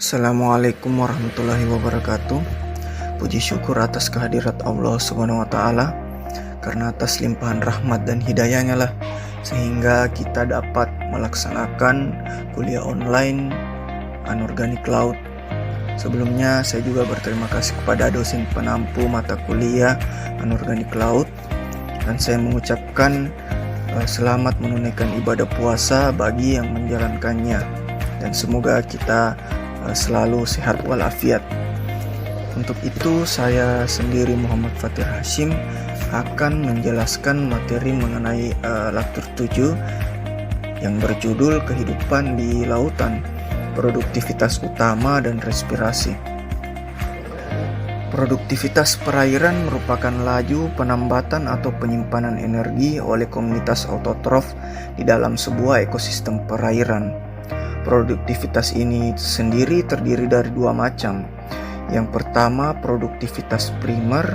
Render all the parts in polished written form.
Assalamualaikum warahmatullahi wabarakatuh. Puji syukur atas kehadirat Allah Subhanahu wa taala, karena atas limpahan rahmat dan hidayahnya lah sehingga kita dapat melaksanakan kuliah online Anorganik Laut. Sebelumnya saya juga berterima kasih kepada dosen penampu mata kuliah Anorganik Laut, dan saya mengucapkan selamat menunaikan ibadah puasa bagi yang menjalankannya, dan semoga kita selalu sehat walafiat. Untuk itu saya sendiri Muhammad Fatir Hashim akan menjelaskan materi mengenai Lektur 7 yang berjudul Kehidupan di Lautan, Produktivitas Utama dan Respirasi. Produktivitas perairan merupakan laju penambatan atau penyimpanan energi oleh komunitas autotrof di dalam sebuah ekosistem perairan. Produktivitas ini sendiri terdiri dari dua macam. Yang pertama, produktivitas primer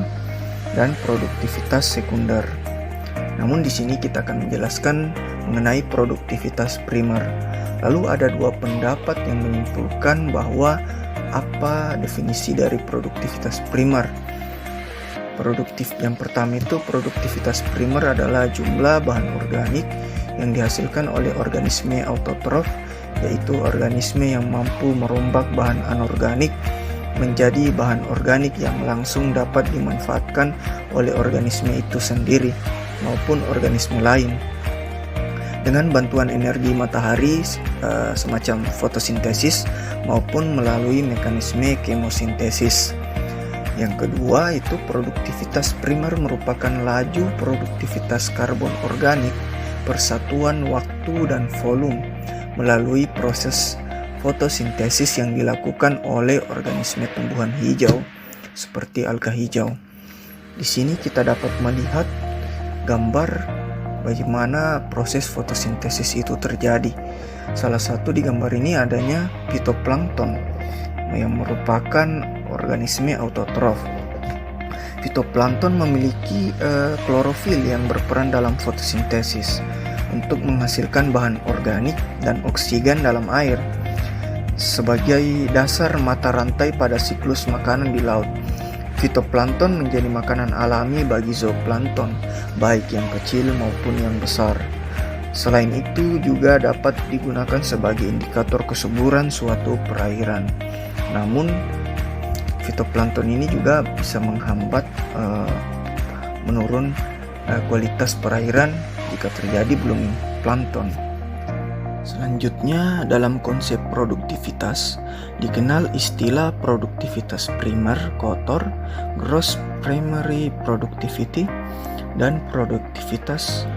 dan produktivitas sekunder. Namun di sini kita akan menjelaskan mengenai produktivitas primer. Lalu ada dua pendapat yang menyimpulkan bahwa apa definisi dari produktivitas primer. Yang pertama itu produktivitas primer adalah jumlah bahan organik yang dihasilkan oleh organisme autotrof, yaitu organisme yang mampu merombak bahan anorganik menjadi bahan organik yang langsung dapat dimanfaatkan oleh organisme itu sendiri maupun organisme lain dengan bantuan energi matahari semacam fotosintesis maupun melalui mekanisme kemosintesis. Yang kedua itu produktivitas primer merupakan laju produktivitas karbon organik persatuan waktu dan volume melalui proses fotosintesis yang dilakukan oleh organisme tumbuhan hijau seperti alga hijau. Di sini kita dapat melihat gambar bagaimana proses fotosintesis itu terjadi. Salah satu di gambar ini adanya fitoplankton yang merupakan organisme autotrof. Fitoplankton memiliki klorofil yang berperan dalam fotosintesis untuk menghasilkan bahan organik dan oksigen dalam air sebagai dasar mata rantai pada siklus makanan di laut. Fitoplankton menjadi makanan alami bagi zooplankton, baik yang kecil maupun yang besar. Selain itu juga dapat digunakan sebagai indikator kesuburan suatu perairan. Namun fitoplankton ini juga bisa menghambat menurun kualitas perairan jika terjadi blooming plankton. Selanjutnya dalam konsep produktivitas dikenal istilah produktivitas primer kotor, gross primary productivity, dan produktivitas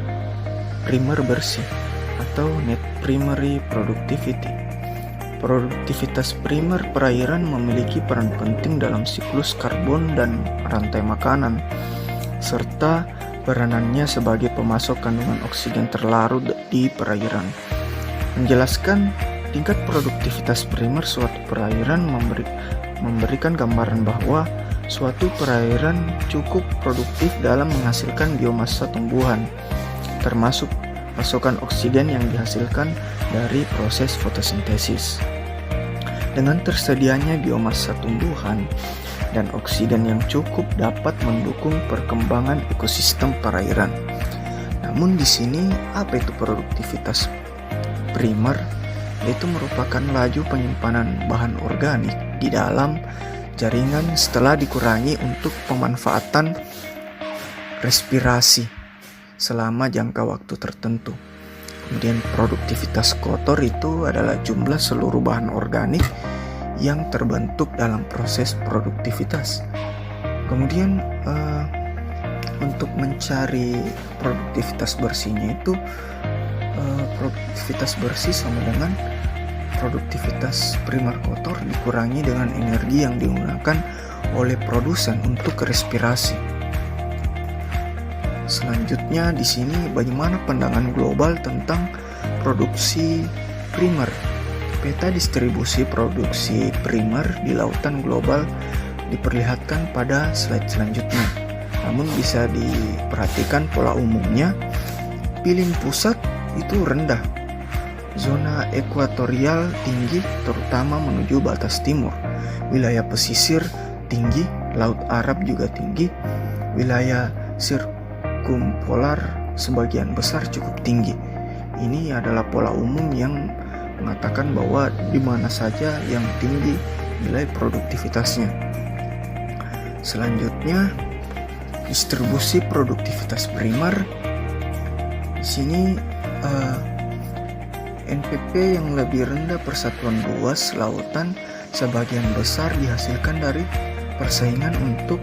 primer bersih atau net primary productivity. Produktivitas primer perairan memiliki peran penting dalam siklus karbon dan rantai makanan, serta peranannya sebagai pemasok kandungan oksigen terlarut di perairan. Menjelaskan tingkat produktivitas primer suatu perairan memberikan gambaran bahwa suatu perairan cukup produktif dalam menghasilkan biomasa tumbuhan, termasuk pasokan oksigen yang dihasilkan dari proses fotosintesis. Dengan tersedianya biomasa tumbuhan dan oksigen yang cukup dapat mendukung perkembangan ekosistem perairan. Namun di sini apa itu produktivitas primer? Yaitu merupakan laju penyimpanan bahan organik di dalam jaringan setelah dikurangi untuk pemanfaatan respirasi selama jangka waktu tertentu. Kemudian produktivitas kotor itu adalah jumlah seluruh bahan organik yang terbentuk dalam proses produktivitas. Kemudian untuk mencari produktivitas bersihnya itu produktivitas bersih sama dengan produktivitas primer kotor dikurangi dengan energi yang digunakan oleh produsen untuk respirasi. Selanjutnya di sini bagaimana pandangan global tentang produksi primer. Peta distribusi produksi primer di lautan global diperlihatkan pada slide selanjutnya. Namun bisa diperhatikan pola umumnya, pilin pusat itu rendah Zona ekuatorial tinggi terutama menuju batas timur. Wilayah pesisir tinggi, Laut Arab juga tinggi. Wilayah sirkumpolar sebagian besar cukup tinggi. Ini adalah pola umum yang mengatakan bahwa di mana saja yang tinggi nilai produktivitasnya. Selanjutnya, distribusi produktivitas primer. Di sini NPP yang lebih rendah persatuan luas lautan sebagian besar dihasilkan dari persaingan untuk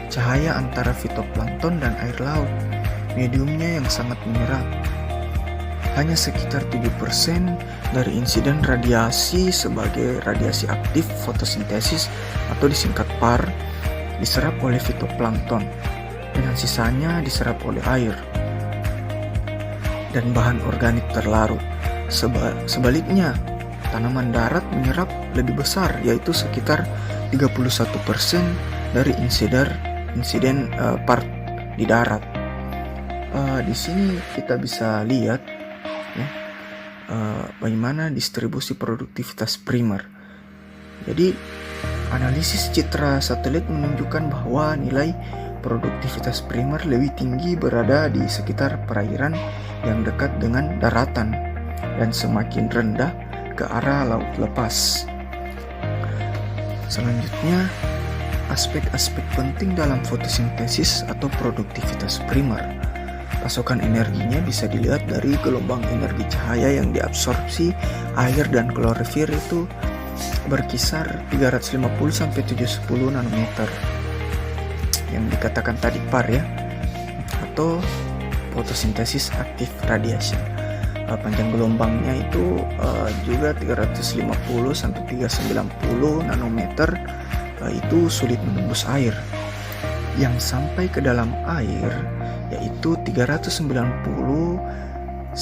cahaya antara fitoplankton dan air laut. Mediumnya yang sangat mineral. Hanya sekitar 7% dari insiden radiasi sebagai radiasi aktif fotosintesis atau disingkat PAR diserap oleh fitoplankton, dengan sisanya diserap oleh air dan bahan organik terlarut. Sebaliknya, tanaman darat menyerap lebih besar, yaitu sekitar 31% dari insiden PAR di darat. Di sini kita bisa lihat ya, bagaimana distribusi produktivitas primer. Jadi analisis citra satelit menunjukkan bahwa nilai produktivitas primer lebih tinggi berada di sekitar perairan yang dekat dengan daratan dan semakin rendah ke arah laut lepas. Selanjutnya, aspek-aspek penting dalam fotosintesis atau produktivitas primer. Pasokan energinya bisa dilihat dari gelombang energi cahaya yang diabsorpsi air dan klorofil itu berkisar 350-710 nanometer yang dikatakan tadi PAR ya, atau fotosintesis active radiation. Panjang gelombangnya itu juga 350-390 nanometer, itu sulit menembus air. Yang sampai ke dalam air yaitu 390-710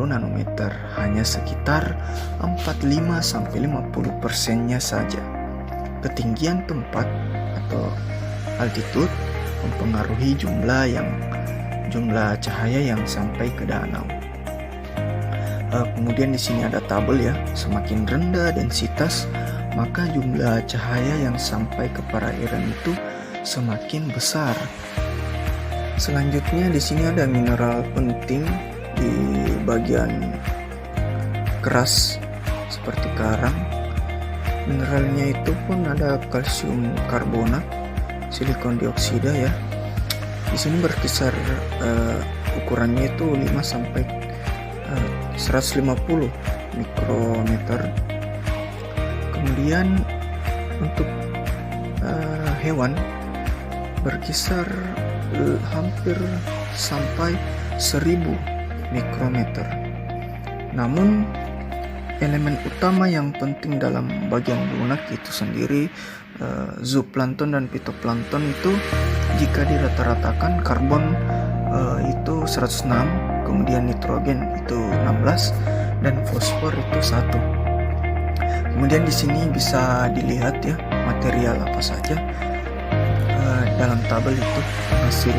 nanometer, hanya sekitar 45-50%-nya saja. Ketinggian tempat atau altitude mempengaruhi jumlah cahaya yang sampai ke danau. Kemudian di sini ada tabel ya, semakin rendah densitas maka jumlah cahaya yang sampai ke perairan itu semakin besar. Selanjutnya di sini ada mineral penting di bagian keras seperti karang. Mineralnya itu pun ada kalsium karbonat, silikon dioksida ya. Di sini berkisar ukurannya itu 5 sampai 150 mikrometer. Kemudian untuk hewan berkisar hampir sampai 1000 mikrometer. Namun elemen utama yang penting dalam bagian lunak itu sendiri, zooplankton dan fitoplankton itu jika dirata-ratakan karbon itu 106, kemudian nitrogen itu 16 dan fosfor itu 1. Kemudian di sini bisa dilihat ya material apa saja dalam tabel itu hasil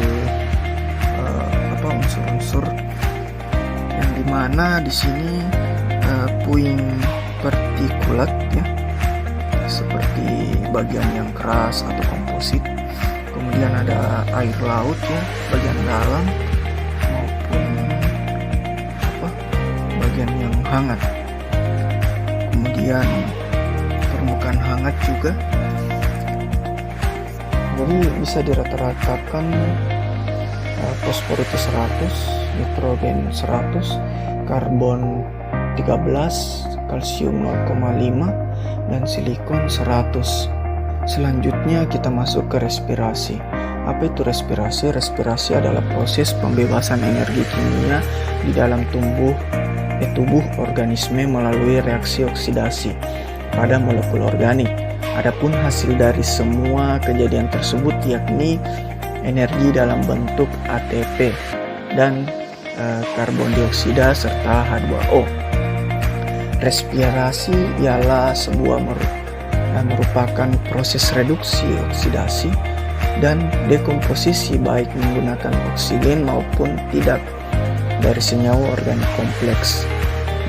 unsur-unsur yang dimana di sini puing partikulat ya, seperti bagian yang keras atau komposit. Kemudian ada air laut ya, bagian dalam maupun bagian yang hangat. Kemudian permukaan hangat juga. Jadi bisa dirata-ratakan fosfor itu 100, nitrogen 100, karbon 13, kalsium 0,5 dan silikon 100. Selanjutnya kita masuk ke respirasi. Apa itu respirasi? Respirasi adalah proses pembebasan energi kimia di dalam tubuh organisme melalui reaksi oksidasi pada molekul organik. Adapun hasil dari semua kejadian tersebut yakni energi dalam bentuk ATP dan karbon dioksida serta H2O. Respirasi ialah merupakan proses reduksi oksidasi dan dekomposisi baik menggunakan oksigen maupun tidak dari senyawa organik kompleks.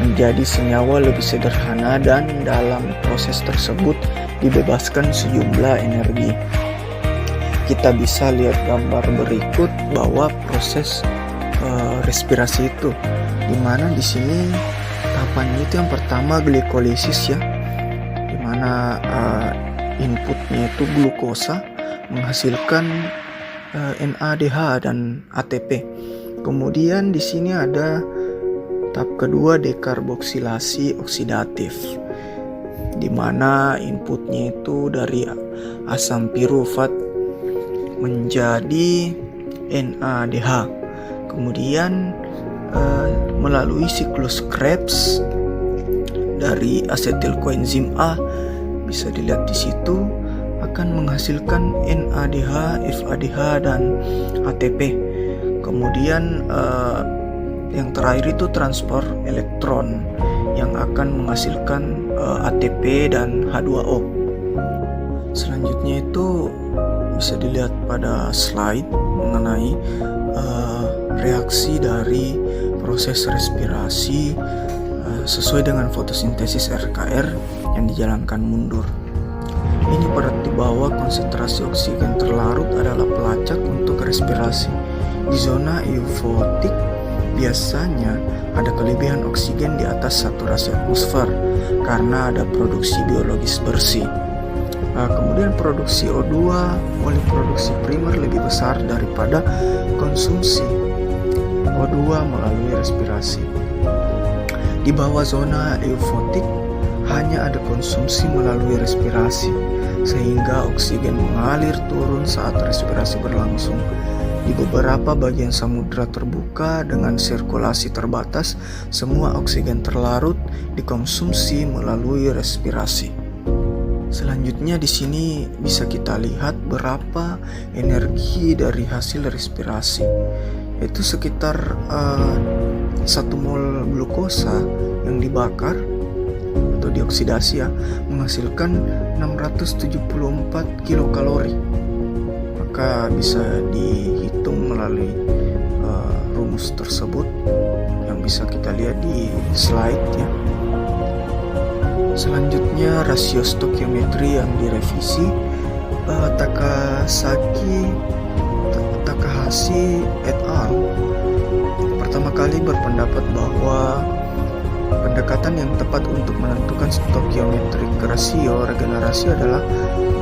menjadi senyawa lebih sederhana, dan dalam proses tersebut dibebaskan sejumlah energi. Kita bisa lihat gambar berikut bahwa proses respirasi itu, dimana di sini tahapannya itu yang pertama glikolisis ya, dimana inputnya itu glukosa menghasilkan NADH dan ATP. Kemudian di sini ada tahap kedua dekarboksilasi oksidatif, di mana inputnya itu dari asam pirufat menjadi NADH. Kemudian melalui siklus Krebs dari asetil koenzim A, bisa dilihat di situ, akan menghasilkan NADH, FADH dan ATP. Kemudian yang terakhir itu transport elektron yang akan menghasilkan ATP dan H2O. Selanjutnya itu bisa dilihat pada slide mengenai reaksi dari proses respirasi sesuai dengan fotosintesis RKR yang dijalankan mundur. Ini berarti bahwa konsentrasi oksigen terlarut adalah pelacak untuk respirasi. Di zona eufotik biasanya ada kelebihan oksigen di atas saturasi atmosfer karena ada produksi biologis bersih. Kemudian produksi O2 oleh produksi primer lebih besar daripada konsumsi O2 melalui respirasi. Di bawah zona eufotik hanya ada konsumsi melalui respirasi, sehingga oksigen mengalir turun saat respirasi berlangsung. Di beberapa bagian samudra terbuka dengan sirkulasi terbatas, semua oksigen terlarut dikonsumsi melalui respirasi. Selanjutnya di sini bisa kita lihat berapa energi dari hasil respirasi. Itu sekitar 1 mol glukosa yang dibakar atau dioksidasi ya, menghasilkan 674 kilokalori. Maka bisa dihitung melalui rumus tersebut yang bisa kita lihat di slide ya. Selanjutnya rasio stokiometri yang direvisi. Takahashi et al. Pertama kali berpendapat bahwa pendekatan yang tepat untuk menentukan stokiometrik rasio regenerasi adalah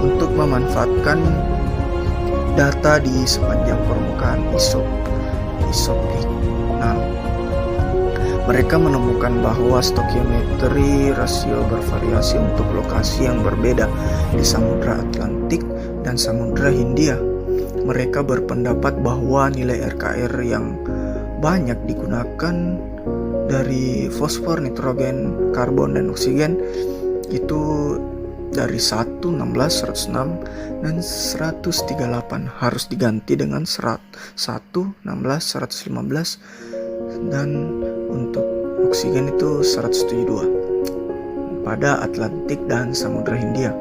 untuk memanfaatkan data di sepanjang permukaan isoplik. Nah, mereka menemukan bahwa stokiometri rasio bervariasi untuk lokasi yang berbeda di Samudra Atlantik dan Samudra Hindia. Mereka berpendapat bahwa nilai RKR yang banyak digunakan dari fosfor, nitrogen, karbon, dan oksigen itu dari 1, 16, 106, dan 138 harus diganti dengan 1, 16, 115, dan untuk oksigen itu 172 pada Atlantik dan Samudra Hindia.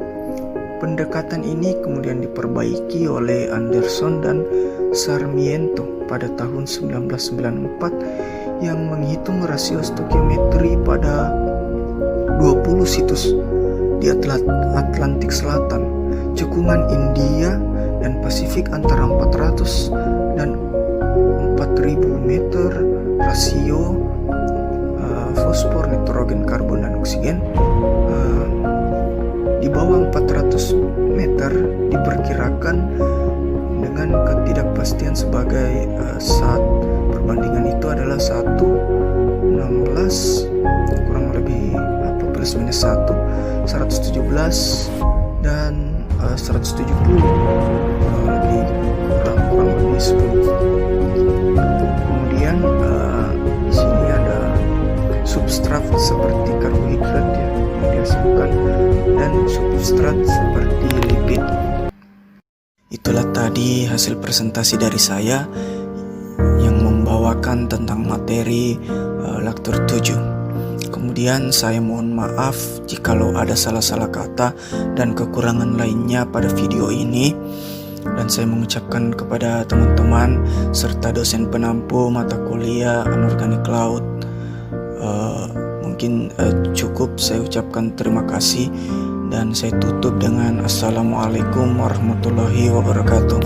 Pendekatan ini kemudian diperbaiki oleh Anderson dan Sarmiento pada tahun 1994 yang menghitung rasio stokiometri pada 20 situs di Atlantik Selatan, cekungan India dan Pasifik antara 400 dan 4000 meter. Rasio fosfor, nitrogen, karbon, dan oksigen di bawah 400 meter diperkirakan dengan ketidakpastian sebagai saat perbandingan itu adalah 1/16 kurang lebih plus minus 117 dan 170 lebih kurang lebih 10. Kemudian di sini ada substrat seperti karbohidrat ya yang dihasilkan dan substrat seperti lipid. Itulah tadi hasil presentasi dari saya yang membawakan tentang materi lektur 7. Kemudian saya mohon maaf jikalau ada salah-salah kata dan kekurangan lainnya pada video ini. Dan saya mengucapkan kepada teman-teman serta dosen penampu mata kuliah Anorganik Laut, mungkin cukup saya ucapkan terima kasih dan saya tutup dengan Assalamualaikum warahmatullahi wabarakatuh.